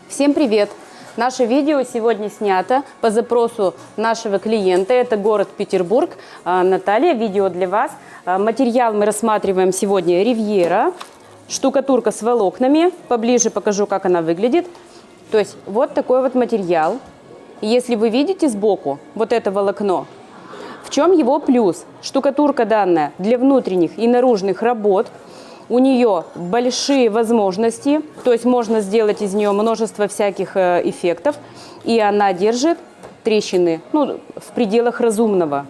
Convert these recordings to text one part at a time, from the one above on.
Всем привет! Наше видео сегодня снято по запросу нашего клиента. Это город Петербург. Наталья, видео для вас. Материал мы рассматриваем сегодня Ривьера. Штукатурка с волокнами. Поближе покажу, как она выглядит. То есть вот такой вот материал. Если вы видите сбоку вот это волокно, в чем его плюс? Штукатурка данная для внутренних и наружных работ. У нее большие возможности, то есть можно сделать из нее множество всяких эффектов, и она держит трещины, в пределах разумного.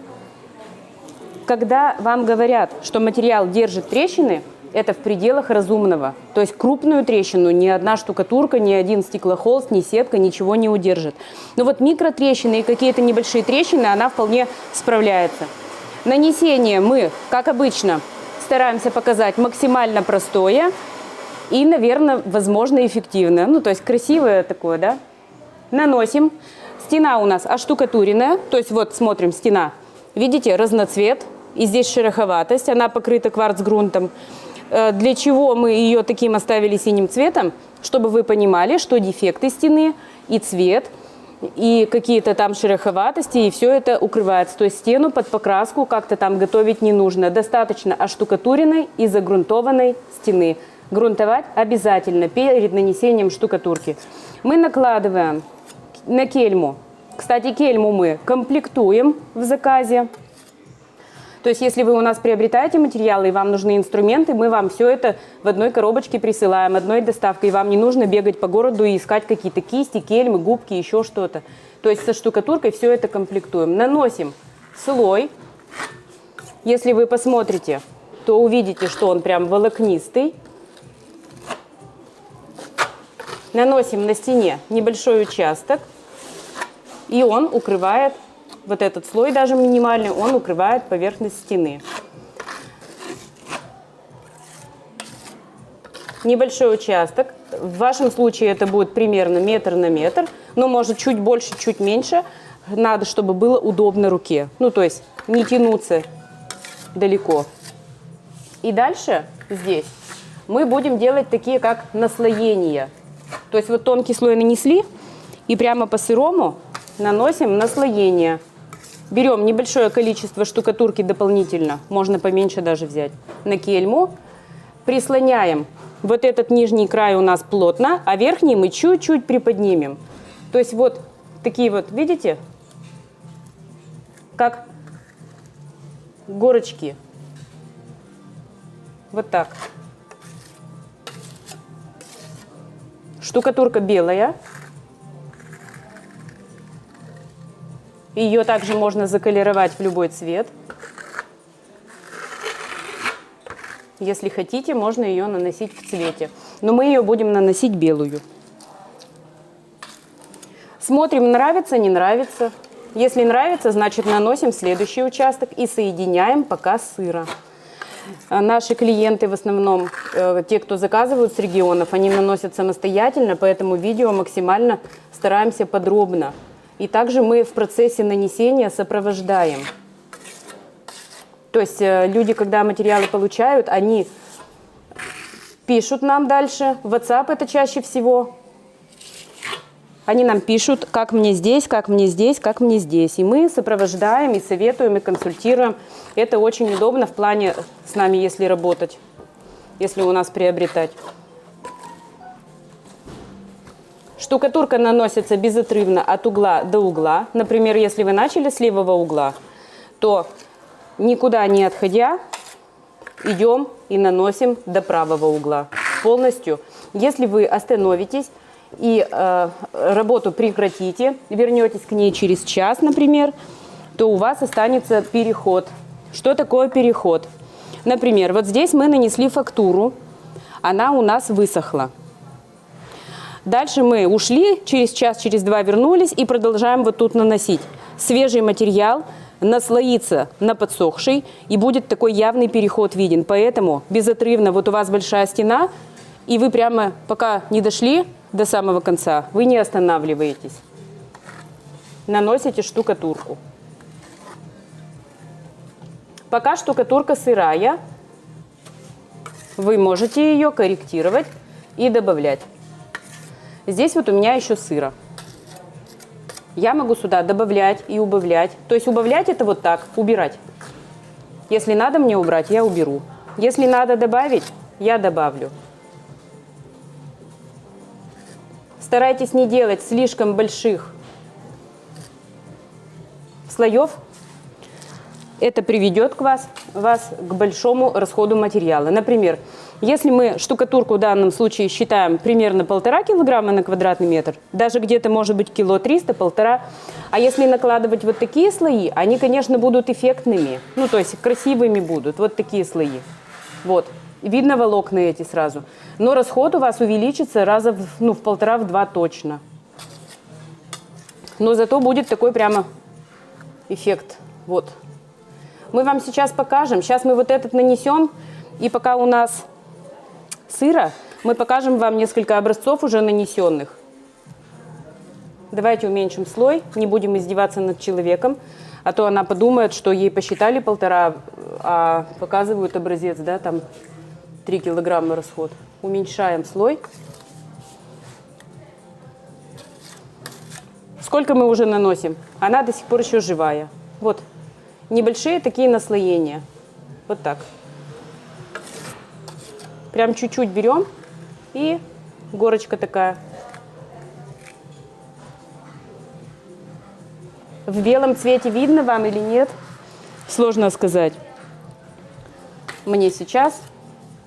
Когда вам говорят, что материал держит трещины, это в пределах разумного. То есть крупную трещину ни одна штукатурка, ни один стеклохолст, ни сетка ничего не удержит. Но вот микротрещины и какие-то небольшие трещины она вполне справляется. Нанесение мы, как обычно, стараемся показать максимально простое и, наверное, возможно, эффективное. То есть красивое такое, да? Наносим. Стена у нас оштукатуренная. То есть вот смотрим, стена. Видите, разноцвет. И здесь шероховатость. Она покрыта кварцгрунтом. Для чего мы ее таким оставили синим цветом? Чтобы вы понимали, что дефекты стены и цвет, и какие-то там шероховатости, и все это укрывается. То есть стену под покраску как-то там готовить не нужно. Достаточно оштукатуренной и загрунтованной стены. Грунтовать обязательно перед нанесением штукатурки. Мы накладываем на кельму. Кстати, кельму мы комплектуем в заказе. То есть, если вы у нас приобретаете материалы и вам нужны инструменты, мы вам все это в одной коробочке присылаем, одной доставкой. И вам не нужно бегать по городу и искать какие-то кисти, кельмы, губки, еще что-то. То есть, со штукатуркой все это комплектуем. Наносим слой. Если вы посмотрите, то увидите, что он прям волокнистый. Наносим на стене небольшой участок. И он укрывает. Вот этот слой, даже минимальный, он укрывает поверхность стены. Небольшой участок. В вашем случае это будет примерно метр на метр, но может чуть больше, чуть меньше. Надо, чтобы было удобно руке. То есть не тянуться далеко. И дальше здесь мы будем делать такие, как наслоения. То есть вот тонкий слой нанесли и прямо по сырому наносим наслоение. Берем небольшое количество штукатурки дополнительно, можно поменьше даже взять, на кельму. Прислоняем. Вот этот нижний край у нас плотно, а верхний мы чуть-чуть приподнимем. То есть вот такие вот, видите, как горочки. Вот так. Штукатурка белая. Ее также можно заколеровать в любой цвет. Если хотите, можно ее наносить в цвете. Но мы ее будем наносить белую. Смотрим, нравится, не нравится. Если нравится, значит наносим следующий участок и соединяем пока сыро. Наши клиенты, в основном те, кто заказывают с регионов, они наносят самостоятельно, поэтому видео максимально стараемся подробно. И также мы в процессе нанесения сопровождаем. То есть люди, когда материалы получают, они пишут нам дальше. В WhatsApp это чаще всего. Они нам пишут, как мне здесь, как мне здесь, как мне здесь. И мы сопровождаем, и советуем, и консультируем. Это очень удобно в плане с нами, если работать, если у нас приобретать. Штукатурка наносится безотрывно от угла до угла. Например, если вы начали с левого угла, то никуда не отходя, идем и наносим до правого угла полностью. Если вы остановитесь и работу прекратите, вернетесь к ней через час, например, то у вас останется переход. Что такое переход? Например, вот здесь мы нанесли фактуру, она у нас высохла. Дальше мы ушли, через час, через два вернулись и продолжаем вот тут наносить. Свежий материал наслоится на подсохший, и будет такой явный переход виден. Поэтому безотрывно, вот у вас большая стена, и вы прямо пока не дошли до самого конца, вы не останавливаетесь. Наносите штукатурку. Пока штукатурка сырая, вы можете ее корректировать и добавлять. Здесь вот у меня еще сыра. Я могу сюда добавлять и убавлять. То есть убавлять это вот так, убирать. Если надо мне убрать, я уберу. Если надо добавить, я добавлю. Старайтесь не делать слишком больших слоев. Это приведет вас к большому расходу материала. Например, если мы штукатурку в данном случае считаем примерно 1,5 килограмма на квадратный метр, даже где-то может быть 300 1,5 кг, а если накладывать вот такие слои, они, конечно, будут эффектными, ну, то есть красивыми будут, вот такие слои. Вот, видно волокна эти сразу. Но расход у вас увеличится раза в 1,5-2 точно. Но зато будет такой прямо эффект, вот. Мы вам сейчас покажем, сейчас мы вот этот нанесем, и пока у нас сыра, мы покажем вам несколько образцов уже нанесенных. Давайте уменьшим слой, не будем издеваться над человеком, а то она подумает, что ей посчитали 1,5, а показывают образец, да, там 3 килограмма расход. Уменьшаем слой. Сколько мы уже наносим? Она до сих пор еще живая. Вот, небольшие такие наслоения. Вот так. Прям чуть-чуть берем, и горочка такая. В белом цвете видно вам или нет? Сложно сказать мне сейчас,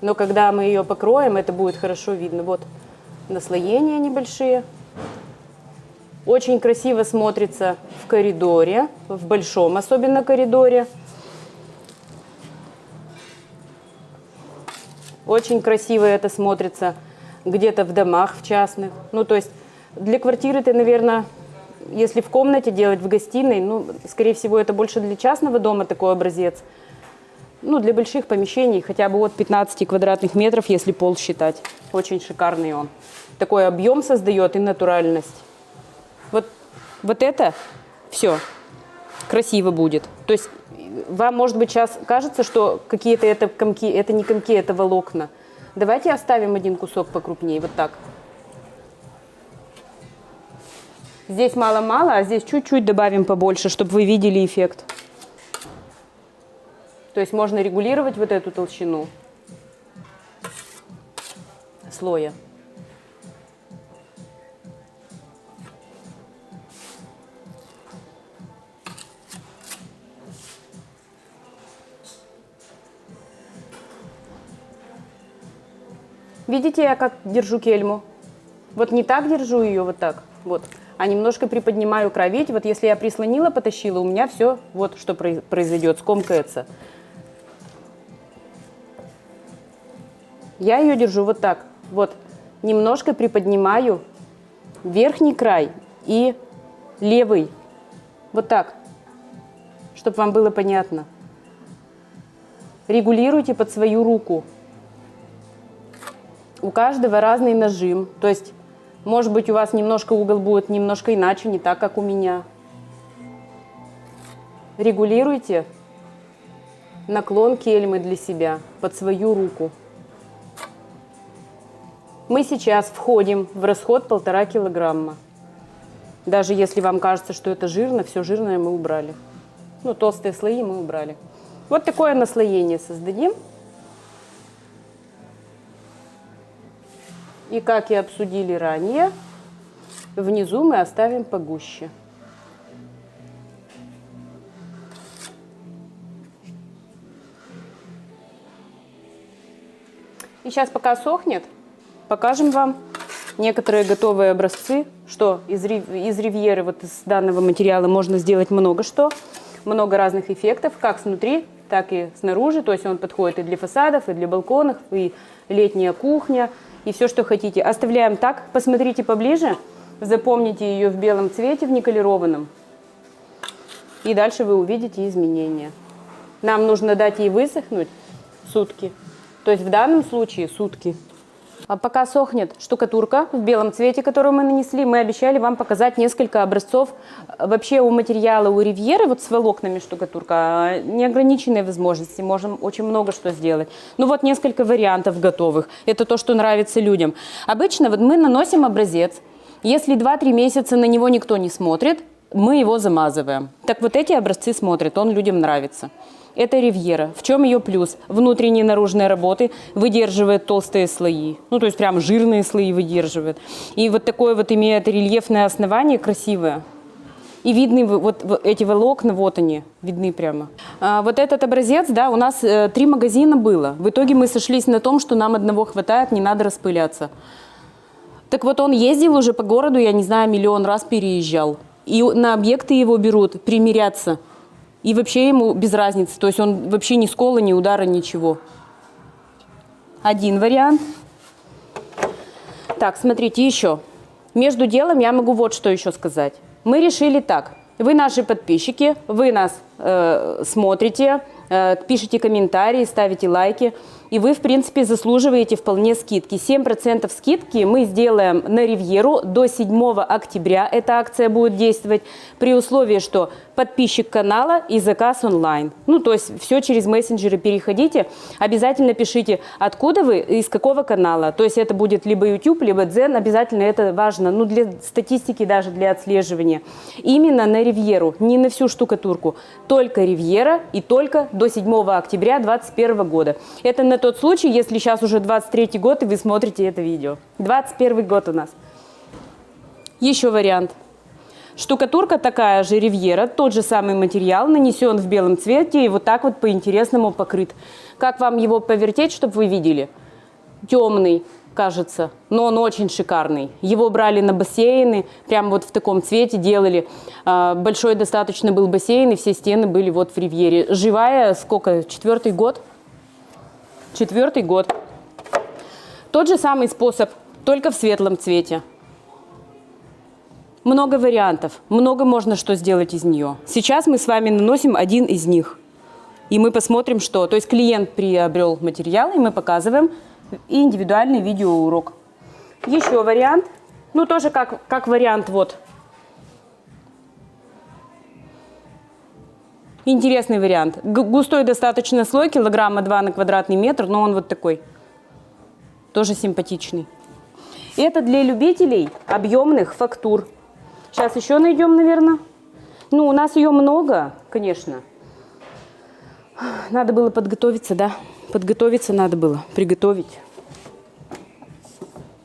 но когда мы ее покроем, это будет хорошо видно. Вот наслоения небольшие. Очень красиво смотрится в коридоре, в большом особенно коридоре. Очень красиво это смотрится где-то в домах, в частных. Ну, то есть для квартиры ты, наверное, если в комнате делать, в гостиной, ну, скорее всего, это больше для частного дома такой образец. Ну, для больших помещений, хотя бы от 15 квадратных метров, если пол считать. Очень шикарный он. Такой объем создает и натуральность. Вот это все красиво будет. То есть вам, может быть, сейчас кажется, что какие-то это комки, это не комки, это волокна. Давайте оставим один кусок покрупнее, вот так. Здесь мало-мало, а здесь чуть-чуть добавим побольше, чтобы вы видели эффект. То есть можно регулировать вот эту толщину слоя. Видите, я как держу кельму? Вот не так держу ее, вот так, вот, а немножко приподнимаю край. Видите, вот если я прислонила, потащила, у меня все, вот что произойдет, скомкается. Я ее держу вот так, вот, немножко приподнимаю верхний край и левый, вот так, чтобы вам было понятно. Регулируйте под свою руку. У каждого разный нажим, то есть, может быть, у вас немножко угол будет немножко иначе, не так, как у меня. Регулируйте наклон кельмы для себя под свою руку. Мы сейчас входим в расход 1,5 килограмма. Даже если вам кажется, что это жирно, все жирное мы убрали. Ну, толстые слои мы убрали. Вот такое наслоение создадим. И, как и обсудили ранее, внизу мы оставим погуще. И сейчас, пока сохнет, покажем вам некоторые готовые образцы, что из ривьеры, вот из данного материала можно сделать много что, много разных эффектов, как снутри, так и снаружи. То есть он подходит и для фасадов, и для балконов, и летняя кухня, и все, что хотите. Оставляем так. Посмотрите поближе. Запомните ее в белом цвете, в никелированном. И дальше вы увидите изменения. Нам нужно дать ей высохнуть сутки. То есть в данном случае сутки. А пока сохнет штукатурка в белом цвете, которую мы нанесли, мы обещали вам показать несколько образцов. Вообще у материала у Ривьеры, вот с волокнами штукатурка, неограниченные возможности, можем очень много что сделать. Ну вот несколько вариантов готовых. Это то, что нравится людям. Обычно вот мы наносим образец. Если 2-3 месяца на него никто не смотрит, мы его замазываем. Так вот эти образцы смотрят, он людям нравится. Это Ривьера. В чем ее плюс? Внутренние и наружные работы, выдерживает толстые слои. Ну, то есть прям жирные слои выдерживает. И вот такое вот имеет рельефное основание красивое. И видны вот эти волокна, вот они, видны прямо. Вот этот образец, да, у нас 3 магазина было. В итоге мы сошлись на том, что нам одного хватает, не надо распыляться. Так вот он ездил уже по городу, я не знаю, миллион раз переезжал. И на объекты его берут примеряться. И вообще ему без разницы. То есть он вообще ни скола, ни удара, ничего. Один вариант. Так, смотрите, еще. Между делом я могу вот что еще сказать. Мы решили так. Вы наши подписчики, вы нас смотрите, пишите комментарии, ставите лайки. И вы, в принципе, заслуживаете вполне скидки. 7% скидки мы сделаем на Ривьеру до 7 октября. Эта акция будет действовать при условии, что подписчик канала и заказ онлайн. Ну, то есть все через мессенджеры переходите. Обязательно пишите, откуда вы, из какого канала. То есть это будет либо YouTube, либо Дзен. Обязательно это важно. Ну, для статистики, даже для отслеживания. Именно на Ривьеру, не на всю штукатурку. Только Ривьера и только до 7 октября 2021 года. Это на тот случай, если сейчас уже 23 год, и вы смотрите это видео. 21 год у нас. Еще вариант. Штукатурка такая же, Ривьера, тот же самый материал, нанесен в белом цвете и вот так вот по-интересному покрыт. Как вам его повертеть, чтобы вы видели? Темный, кажется, но он очень шикарный. Его брали на бассейны, прямо вот в таком цвете делали. Большой достаточно был бассейн, и все стены были вот в Ривьере. Живая, сколько, 4-й год? 4-й год. Тот же самый способ, только в светлом цвете. Много вариантов, много можно что сделать из нее. Сейчас мы с вами наносим один из них. И мы посмотрим, что. То есть клиент приобрел материал, и мы показываем индивидуальный видеоурок. Еще вариант. Ну, тоже как вариант вот. Интересный вариант. Густой достаточно слой, килограмма 2 на квадратный метр, но он вот такой. Тоже симпатичный. Это для любителей объемных фактур. Сейчас еще найдем, наверное. Ну, у нас ее много, конечно. Надо было подготовиться, да? Подготовиться надо было, приготовить.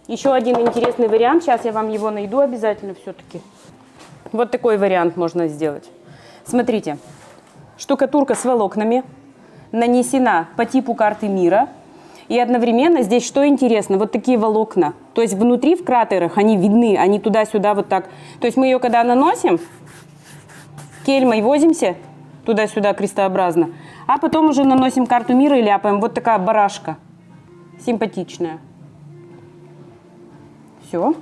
Еще один интересный вариант. Сейчас я вам его найду обязательно все-таки. Вот такой вариант можно сделать. Смотрите. Штукатурка с волокнами, нанесена по типу карты мира. И одновременно здесь что интересно, вот такие волокна. То есть внутри в кратерах они видны, они туда-сюда вот так. То есть мы ее когда наносим, кельмой возимся туда-сюда крестообразно, а потом уже наносим карту мира и ляпаем. Вот такая барашка, симпатичная. Все.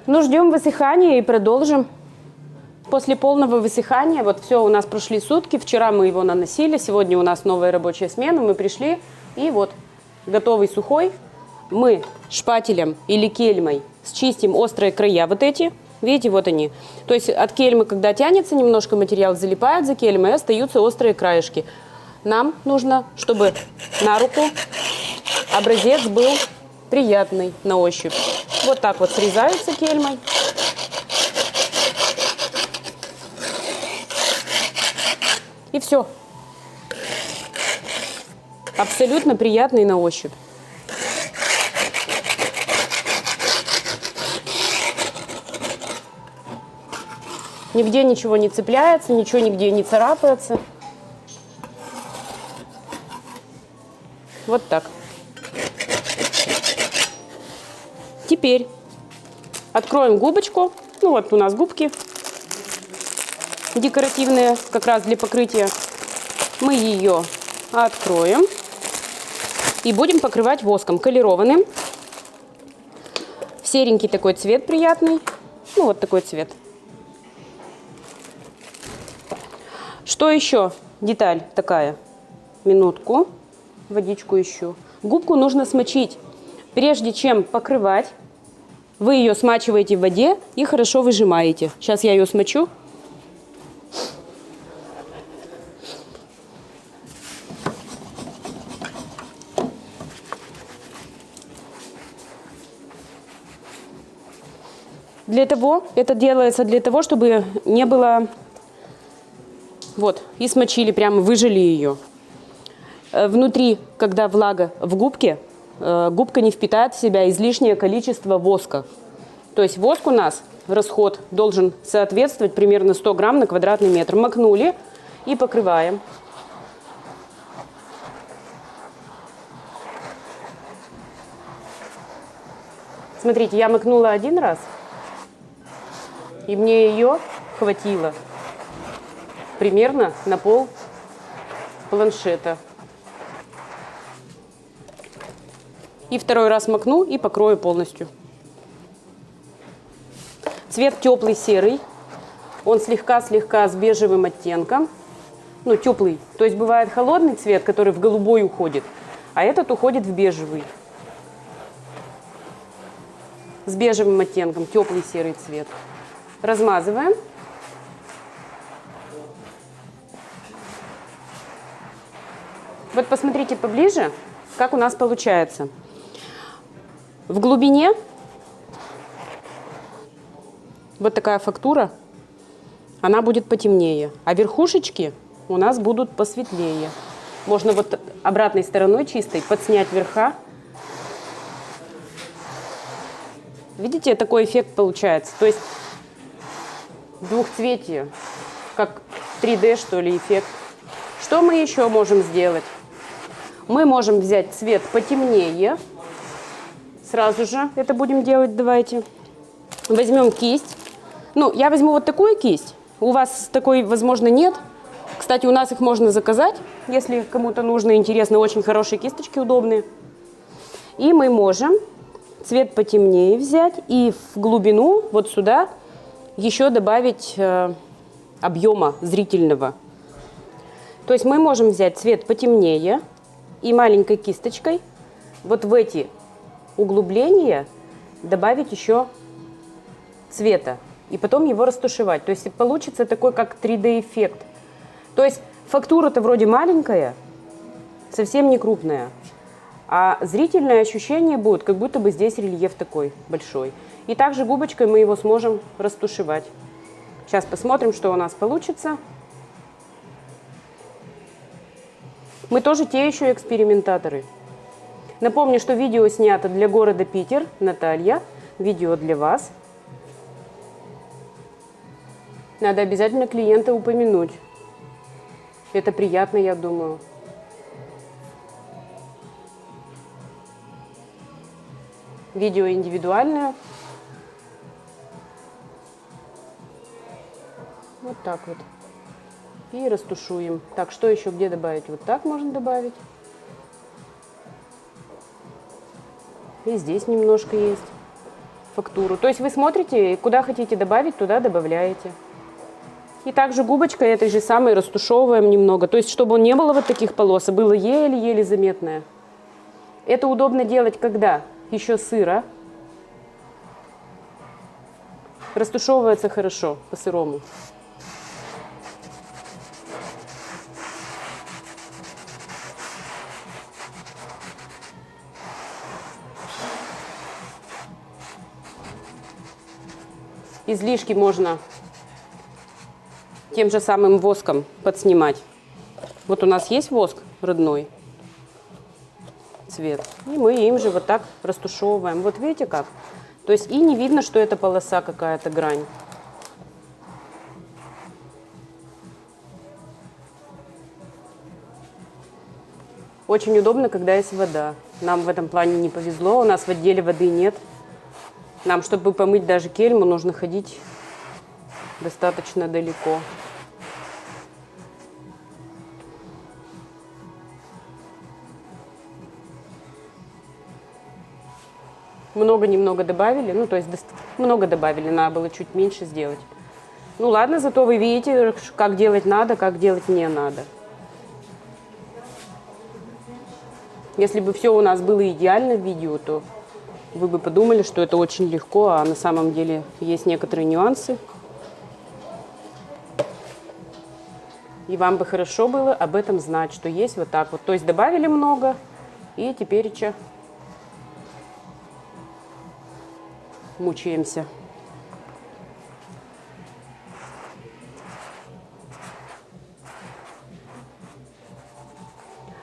Ну, ждем высыхания и продолжим. После полного высыхания, вот все, у нас прошли сутки, вчера мы его наносили, сегодня у нас новая рабочая смена, мы пришли, и вот готовый сухой. Мы шпателем или кельмой счистим острые края вот эти, видите, вот они. То есть от кельмы, когда тянется немножко материал, залипает за кельмой, остаются острые краешки. Нам нужно, чтобы на руку образец был приятный на ощупь. Вот так вот срезаются кельмой. И все. Абсолютно приятный на ощупь. Нигде ничего не цепляется, ничего нигде не царапается. Вот так. Теперь откроем губочку. Ну вот у нас губки декоративные, как раз для покрытия. Мы ее откроем и будем покрывать воском колерованным. Серенький такой цвет приятный. Ну вот такой цвет. Что еще? Деталь такая. Минутку. водичку ищу. Губку нужно смочить. Прежде чем покрывать, вы ее смачиваете в воде и хорошо выжимаете. Сейчас я ее смочу. Это делается для того, чтобы не было... Вот, и смочили, прямо выжали ее. Внутри, когда влага в губке, губка не впитает в себя излишнее количество воска. То есть воск у нас, расход должен соответствовать примерно 100 грамм на квадратный метр. Макнули и покрываем. Смотрите, я макнула один раз. И мне ее хватило примерно на пол планшета. И второй раз макну и покрою полностью. Цвет теплый серый. Он слегка-слегка с бежевым оттенком. Ну, теплый. То есть бывает холодный цвет, который в голубой уходит, а этот уходит в бежевый. С бежевым оттенком, теплый серый цвет. Размазываем. Вот посмотрите поближе, как у нас получается. В глубине вот такая фактура, она будет потемнее, а верхушечки у нас будут посветлее. Можно вот обратной стороной чистой подснять верха. Видите, такой эффект получается. То есть двухцветие, как 3D, что ли, эффект. Что мы еще можем сделать? Мы можем взять цвет потемнее. Сразу же это будем делать, давайте. Возьмем кисть. Ну, я возьму вот такую кисть. У вас такой, возможно, нет. Кстати, у нас их можно заказать, если кому-то нужно, интересно. Очень хорошие кисточки, удобные. И мы можем цвет потемнее взять и в глубину, вот сюда, еще добавить объема зрительного. То есть мы можем взять цвет потемнее и маленькой кисточкой вот в эти углубления добавить еще цвета. И потом его растушевать. То есть получится такой, как 3D-эффект. То есть фактура-то вроде маленькая, совсем не крупная. А зрительное ощущение будет, как будто бы здесь рельеф такой большой. И также губочкой мы его сможем растушевать. Сейчас посмотрим, что у нас получится. Мы тоже те еще экспериментаторы. Напомню, что видео снято для города Питер. Наталья, видео для вас. Надо обязательно клиента упомянуть. Это приятно, я думаю. Видео индивидуальное. Вот так вот. И растушуем. Так, что еще где добавить? Вот так можно добавить. И здесь немножко есть фактуру. То есть вы смотрите, куда хотите добавить, туда добавляете. И также губочкой этой же самой растушевываем немного. То есть, чтобы не было вот таких полос, а было еле-еле заметное. Это удобно делать, когда еще сыро. Растушевывается хорошо по-сырому. Излишки можно тем же самым воском подснимать. Вот у нас есть воск родной цвет. И мы им же вот так растушевываем. Вот видите как? То есть и не видно, что это полоса какая-то, грань. Очень удобно, когда есть вода. Нам в этом плане не повезло. У нас в отделе воды нет. Нам, чтобы помыть даже кельму, нужно ходить достаточно далеко. Много-немного добавили, ну то есть много добавили, надо было чуть меньше сделать. Ну ладно, зато вы видите, как делать надо, как делать не надо. Если бы все у нас было идеально в видео, то вы бы подумали, что это очень легко, а на самом деле есть некоторые нюансы. И вам бы хорошо было об этом знать, что есть вот так вот. То есть добавили много, и теперь мучаемся.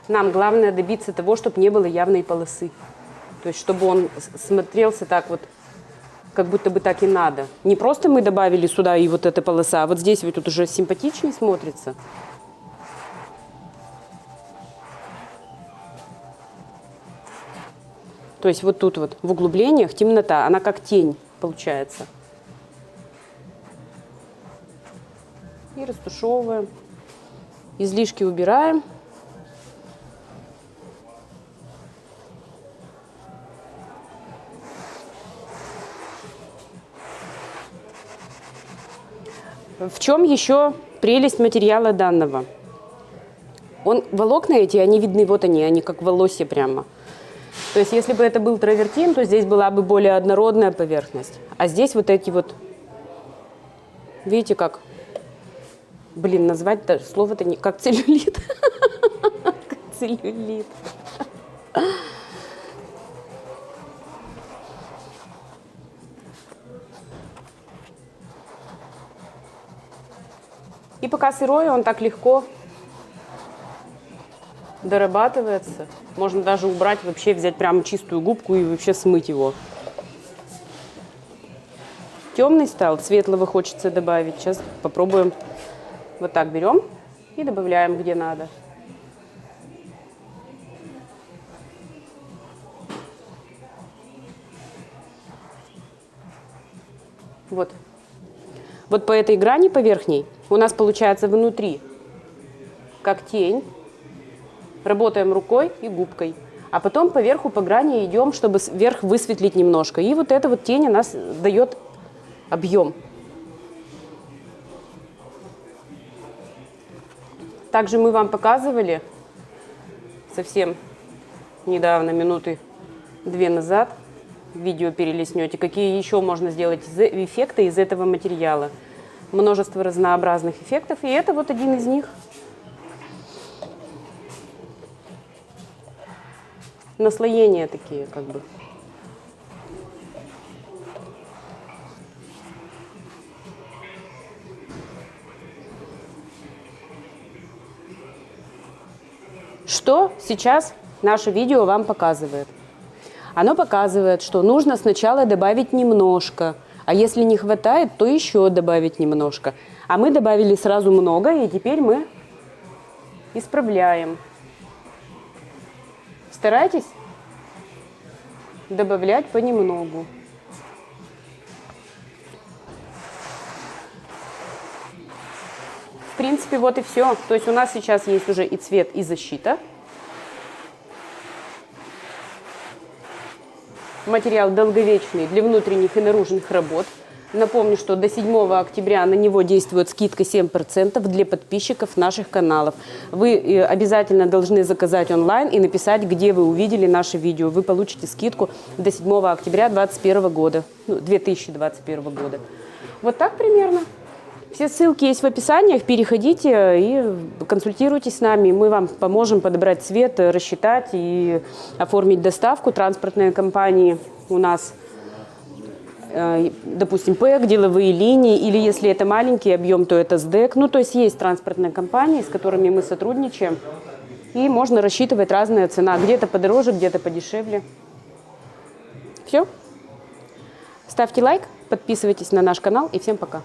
Нам главное добиться того, чтобы не было явной полосы. То есть чтобы он смотрелся так вот, как будто бы так и надо. Не просто мы добавили сюда и вот эта полоса, а вот здесь вот тут уже симпатичнее смотрится. То есть вот тут вот в углублениях темнота, она как тень получается. И растушевываем. Излишки убираем. В чем еще прелесть материала данного? Волокна эти, они видны, вот они как волосья прямо. То есть если бы это был травертин, то здесь была бы более однородная поверхность. А здесь вот эти вот, видите как, назвать слово-то не как целлюлит. Как целлюлит. И пока сырой, он так легко дорабатывается. Можно даже убрать, вообще взять прямо чистую губку и вообще смыть его. Темный стал, светлого хочется добавить. Сейчас попробуем. Вот так берем и добавляем где надо. Вот. Вот по этой грани по верхней у нас получается внутри как тень. Работаем рукой и губкой. А потом по верху, по грани идем, чтобы вверх высветлить немножко. И вот эта вот тень у нас дает объем. Также мы вам показывали совсем недавно, минуты 2 назад, видео перелистнете, какие еще можно сделать эффекты из этого материала. Множество разнообразных эффектов, и это вот один из них. Наслоения такие, как бы. Что сейчас наше видео вам показывает? Оно показывает, что нужно сначала добавить немножко, а если не хватает, то еще добавить немножко. А мы добавили сразу много, и теперь мы исправляем. Старайтесь добавлять понемногу. В принципе, вот и все. То есть у нас сейчас есть уже и цвет, и защита. Материал долговечный для внутренних и наружных работ. Напомню, что до 7 октября на него действует скидка 7% для подписчиков наших каналов. Вы обязательно должны заказать онлайн и написать, где вы увидели наше видео. Вы получите скидку до 7 октября 2021 года, 2021 года. Вот так примерно. Все ссылки есть в описании, переходите и консультируйтесь с нами. Мы вам поможем подобрать цвет, рассчитать и оформить доставку. Транспортные компании у нас, допустим, ПЭК, деловые линии, или если это маленький объем, то это СДЭК. Ну, то есть есть транспортные компании, с которыми мы сотрудничаем, и можно рассчитывать разная цена, где-то подороже, где-то подешевле. Все. Ставьте лайк, подписывайтесь на наш канал, и всем пока.